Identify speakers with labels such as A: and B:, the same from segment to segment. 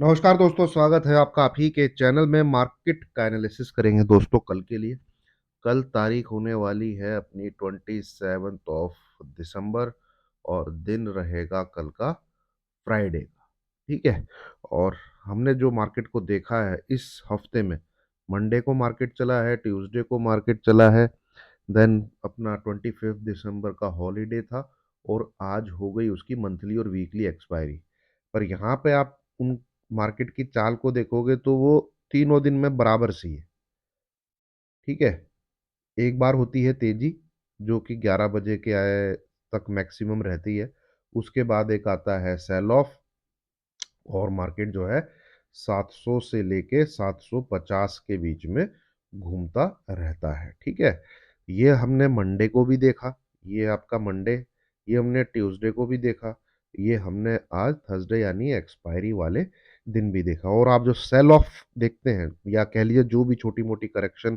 A: नमस्कार दोस्तों, स्वागत है आपका आप ही के चैनल में। मार्केट का एनालिसिस करेंगे दोस्तों कल के लिए। कल तारीख होने वाली है अपनी 27 ऑफ दिसंबर और दिन रहेगा कल का फ्राइडे का। ठीक है। और हमने जो मार्केट को देखा है इस हफ्ते में, मंडे को मार्केट चला है, ट्यूसडे को मार्केट चला है, देन अपना 25 दिसंबर का हॉलीडे था और आज हो गई उसकी मंथली और वीकली एक्सपायरी। पर यहाँ पे आप उन मार्केट की चाल को देखोगे तो वो तीनों दिन में बराबर सी है। ठीक है। एक बार होती है तेजी, जो कि 11 बजे के आए तक मैक्सिमम रहती है। उसके बाद एक आता है सेल ऑफ और मार्केट जो है 700 से लेके 750 के बीच में घूमता रहता है। ठीक है। ये हमने मंडे को भी देखा, ये आपका मंडे, ये हमने ट्यूसडे को भी देखा, ये हमने आज थर्सडे यानी एक्सपायरी वाले दिन भी देखा। और आप जो सेल ऑफ देखते हैं या कह लीजिए जो भी छोटी मोटी करेक्शन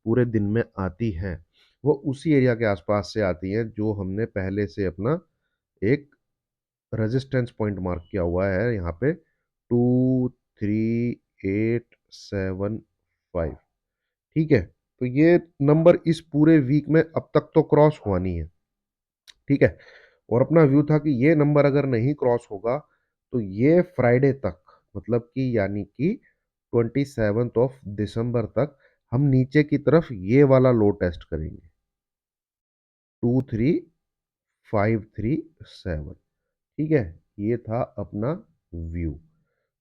A: पूरे दिन में आती है, वो उसी एरिया के आसपास से आती है जो हमने पहले से अपना एक रेजिस्टेंस पॉइंट मार्क किया हुआ है यहाँ पे, 23875। ठीक है। तो ये नंबर इस पूरे वीक में अब तक तो क्रॉस हुआ नहीं है। ठीक है। और अपना व्यू था कि ये नंबर अगर नहीं क्रॉस होगा तो ये फ्राइडे तक, मतलब कि यानी कि 27 ऑफ दिसंबर तक हम नीचे की तरफ ये वाला लो टेस्ट करेंगे, 23537। ठीक है। ये था अपना व्यू।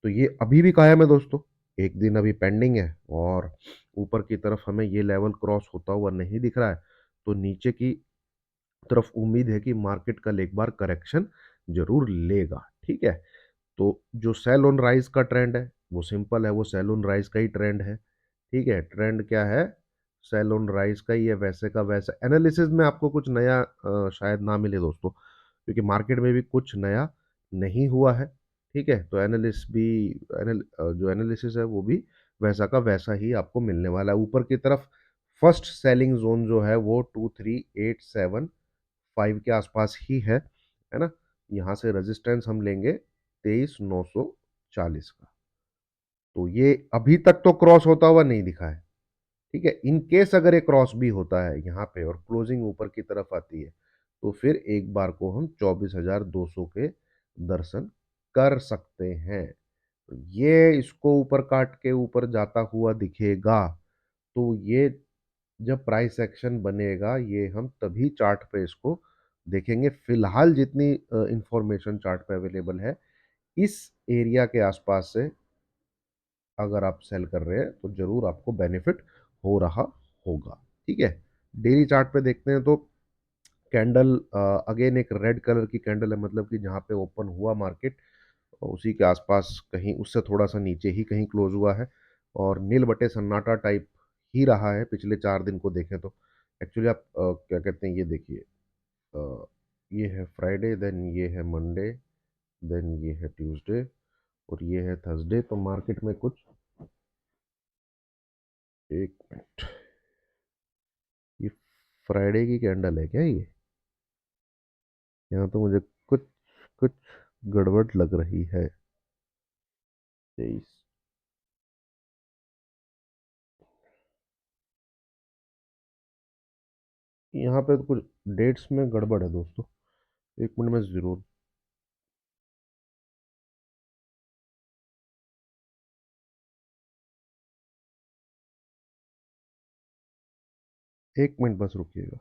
A: तो ये अभी भी कायम है दोस्तों, एक दिन अभी पेंडिंग है और ऊपर की तरफ हमें ये लेवल क्रॉस होता हुआ नहीं दिख रहा है। तो नीचे की तरफ उम्मीद है कि मार्केट कल एक बार करेक्शन जरूर लेगा। ठीक है। तो जो सेल ऑन राइज का ट्रेंड है वो सिंपल है, वो सेल ऑन राइज का ही ट्रेंड है। ठीक है। ट्रेंड क्या है? सेल ऑन राइज का ही है, वैसे का वैसा। एनालिसिस में आपको कुछ नया शायद ना मिले दोस्तों, क्योंकि मार्केट में भी कुछ नया नहीं हुआ है। ठीक है। तो जो एनालिसिस है वो भी वैसा का वैसा ही आपको मिलने वाला है। ऊपर की तरफ फर्स्ट सेलिंग जोन जो है वो 23875 के आसपास ही है ना। यहाँ से रेजिस्टेंस हम लेंगे 23940 का। तो ये अभी तक तो क्रॉस होता हुआ नहीं दिखा है। ठीक है। इन केस अगर ये क्रॉस भी होता है यहाँ पे और क्लोजिंग ऊपर की तरफ आती है तो फिर एक बार को हम 24,200 के दर्शन कर सकते हैं। तो ये इसको ऊपर काट के ऊपर जाता हुआ दिखेगा। तो ये जब प्राइस एक्शन बनेगा ये हम तभी चार्ट पे इसको देखेंगे। फिलहाल जितनी इंफॉर्मेशन चार्ट पे अवेलेबल है, इस एरिया के आसपास से अगर आप सेल कर रहे हैं तो जरूर आपको बेनिफिट हो रहा होगा। ठीक है। डेली चार्ट पे देखते हैं तो कैंडल अगेन एक रेड कलर की कैंडल है, मतलब कि जहाँ पे ओपन हुआ मार्केट उसी के आसपास कहीं उससे थोड़ा सा नीचे ही कहीं क्लोज हुआ है और नील बटे सन्नाटा टाइप ही रहा है पिछले 4 दिन को देखें तो। एक्चुअली आप क्या कहते हैं, ये देखिए, अ, ये है फ्राइडे, देन ये है मंडे, देन ये है ट्यूसडे और ये है थर्सडे। तो मार्केट में कुछ, एक मिनट, ये फ्राइडे की कैंडल है क्या ये? यहाँ तो मुझे कुछ कुछ गड़बड़ लग रही है। 23, यहाँ पे तो कुछ डेट्स में गड़बड़ है दोस्तों। एक मिनट में जरूर, एक मिनट बस रुकिएगा।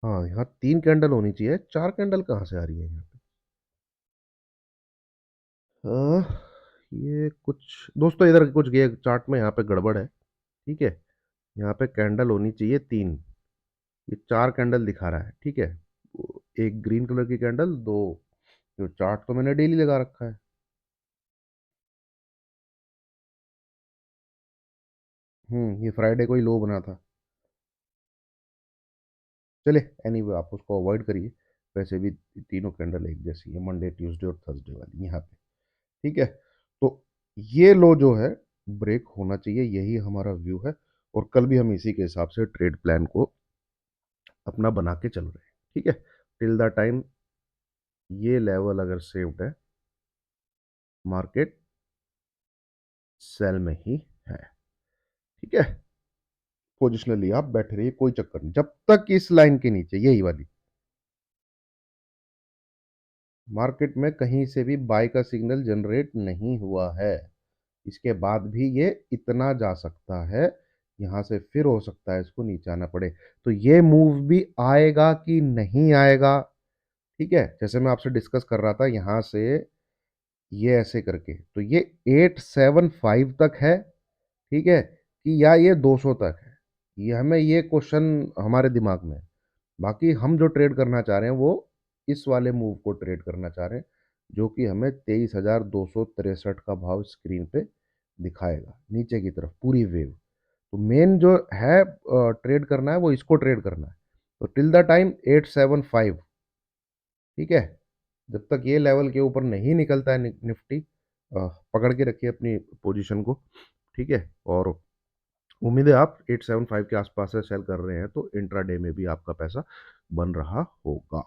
A: हाँ, यहाँ 3 कैंडल होनी चाहिए, 4 कैंडल कहाँ से आ रही है यहाँ पे? हाँ, ये कुछ दोस्तों इधर कुछ ये चार्ट में यहाँ पे गड़बड़ है। ठीक है। यहाँ पे कैंडल होनी चाहिए 3, ये 4 कैंडल दिखा रहा है। ठीक है। एक ग्रीन कलर की कैंडल, दो, जो चार्ट तो मैंने डेली लगा रखा है। ये फ्राइडे को ही लो बना था। चले, एनीवे आप उसको अवॉइड करिए। वैसे भी तीनों कैंडल एक जैसी है, मंडे ट्यूसडे और थर्सडे वाली यहाँ पे। ठीक है। तो ये लो जो है ब्रेक होना चाहिए, यही हमारा व्यू है। और कल भी हम इसी के हिसाब से ट्रेड प्लान को अपना बना के चल रहे हैं। ठीक है। टिल द टाइम ये लेवल अगर सेव्ड है, मार्केट सेल में ही है। ठीक है, पोजिशनली आप बैठे रहिए, कोई चक्कर नहीं, जब तक इस लाइन के नीचे, यही वाली मार्केट में कहीं से भी बाय का सिग्नल जनरेट नहीं हुआ है, इसके बाद भी ये इतना जा सकता है, यहां से फिर हो सकता है इसको नीचे आना पड़े। तो ये मूव भी आएगा कि नहीं आएगा? ठीक है, जैसे मैं आपसे डिस्कस कर रहा था, यहां से ये ऐसे करके, तो ये 875 तक है, ठीक है, कि या ये 200 तक है, ये हमें, ये क्वेश्चन हमारे दिमाग में है। बाकी हम जो ट्रेड करना चाह रहे हैं वो इस वाले मूव को ट्रेड करना चाह रहे हैं, जो कि हमें 23,263 का भाव स्क्रीन पे दिखाएगा नीचे की तरफ पूरी वेव। तो मेन जो है ट्रेड करना है वो इसको ट्रेड करना है। तो टिल द टाइम 875, ठीक है, जब तक ये लेवल के ऊपर नहीं निकलता है निफ्टी, पकड़ के रखिए अपनी पोजीशन को। ठीक है, और उम्मीद है आप 875 के आसपास से सेल कर रहे हैं, तो इंट्राडे में भी आपका पैसा बन रहा होगा।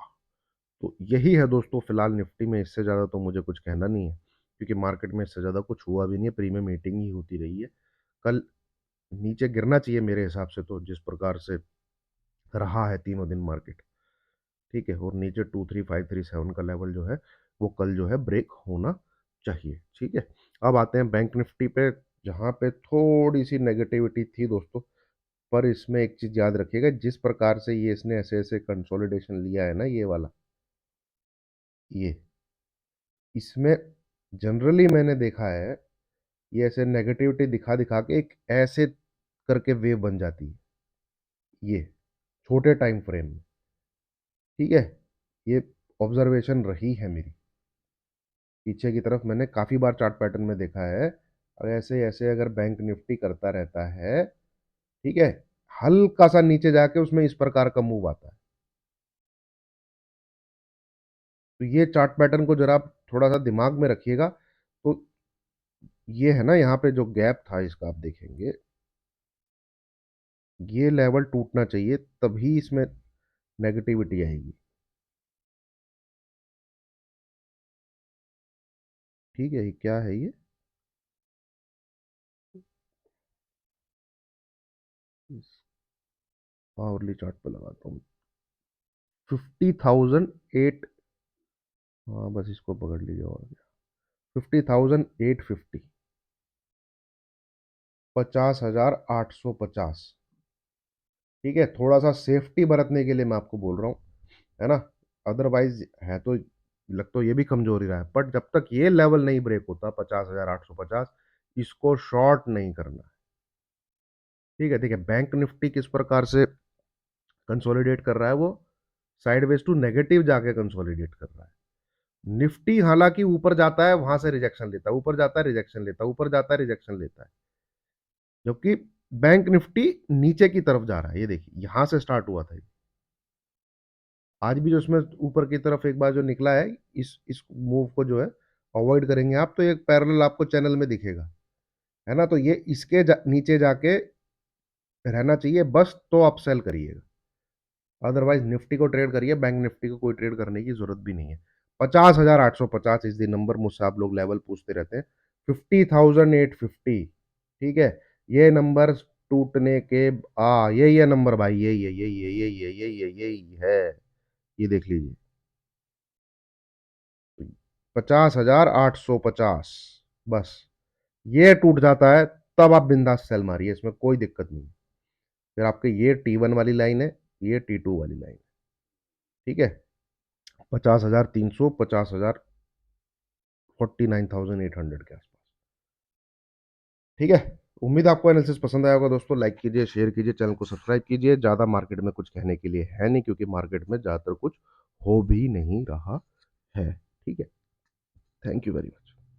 A: तो यही है दोस्तों फिलहाल निफ्टी में, इससे ज़्यादा तो मुझे कुछ कहना नहीं है, क्योंकि मार्केट में इससे ज़्यादा कुछ हुआ भी नहीं है, प्रीमियम मीटिंग ही होती रही है। कल नीचे गिरना चाहिए मेरे हिसाब से, तो जिस प्रकार से रहा है तीनों दिन मार्केट, ठीक है, और नीचे 23537 का लेवल जो है वो कल जो है ब्रेक होना चाहिए। ठीक है, अब आते हैं बैंक निफ्टी पे, जहाँ पे थोड़ी सी नेगेटिविटी थी दोस्तों। पर इसमें एक चीज याद रखिएगा, जिस प्रकार से ये इसने ऐसे ऐसे कंसोलिडेशन लिया है ना, ये वाला, ये इसमें जनरली मैंने देखा है, ये ऐसे नेगेटिविटी दिखा दिखा के एक ऐसे करके वेव बन जाती है, ये छोटे टाइम फ्रेम में। ठीक है, ये ऑब्जर्वेशन रही है मेरी, पीछे की तरफ मैंने काफी बार चार्ट पैटर्न में देखा है, और ऐसे ऐसे अगर बैंक निफ्टी करता रहता है, ठीक है, हल्का सा नीचे जाके उसमें इस प्रकार का मूव आता है। तो ये चार्ट पैटर्न को जरा आप थोड़ा सा दिमाग में रखिएगा। तो ये है ना, यहाँ पे जो गैप था इसका आप देखेंगे, ये लेवल टूटना चाहिए, तभी इसमें नेगेटिविटी आएगी। ठीक है, ये क्या है ये, आवरली चार्ट पे लगाता हूँ, 50,008, हाँ बस इसको पकड़ लीजिए, और 50,850, 50,850। ठीक है, थोड़ा सा सेफ्टी बरतने के लिए मैं आपको बोल रहा हूँ, है ना, अदरवाइज है तो लग तो ये भी कमजोरी रहा है, बट जब तक ये लेवल नहीं ब्रेक होता 50,850, इसको शॉर्ट नहीं करना। ठीक है, ठीक है, बैंक निफ्टी किस प्रकार से कंसोलिडेट कर रहा है, वो साइडवेज टू नेगेटिव जाके कंसोलिडेट कर रहा है। निफ्टी हालांकि ऊपर जाता है, वहां से रिजेक्शन लेता है, ऊपर जाता है रिजेक्शन लेता है, ऊपर जाता है रिजेक्शन लेता है, जबकि बैंक निफ्टी नीचे की तरफ जा रहा है। ये देखिए, यहां से स्टार्ट हुआ था, आज भी जो इसमें ऊपर की तरफ एक बार जो निकला है, इस मूव को जो है अवॉइड करेंगे आप, तो एक पैरेलल आपको चैनल में दिखेगा, है ना, तो ये इसके नीचे जाके रहना चाहिए बस, तो आप सेल करिएगा, अदरवाइज निफ्टी को ट्रेड करिए, बैंक निफ्टी को कोई ट्रेड करने की जरूरत भी नहीं है। 50,850 इस दी नंबर, मुझसे आप लोग लेवल पूछते रहते हैं, 50,850, ठीक है, ये नंबर टूटने के, यही है नंबर भाई, यही है, यही है, यही है, यही है, यही है, ये देख लीजिए, 50,850, बस ये टूट जाता है, तब आप बिंदास सेल मारिए, इसमें कोई दिक्कत नहीं है। फिर आपके ये T1 वाली लाइन है, ये T2 वाली लाइन है, ठीक है, 50,300, 49,800 के आसपास। ठीक है, उम्मीद आपको एनालिसिस पसंद आया होगा दोस्तों, लाइक कीजिए, शेयर कीजिए, चैनल को सब्सक्राइब कीजिए। ज़्यादा मार्केट में कुछ कहने के लिए है नहीं, क्योंकि मार्केट में ज़्यादातर कुछ हो भी नहीं रहा है। ठीक है, थैंक यू वेरी मच।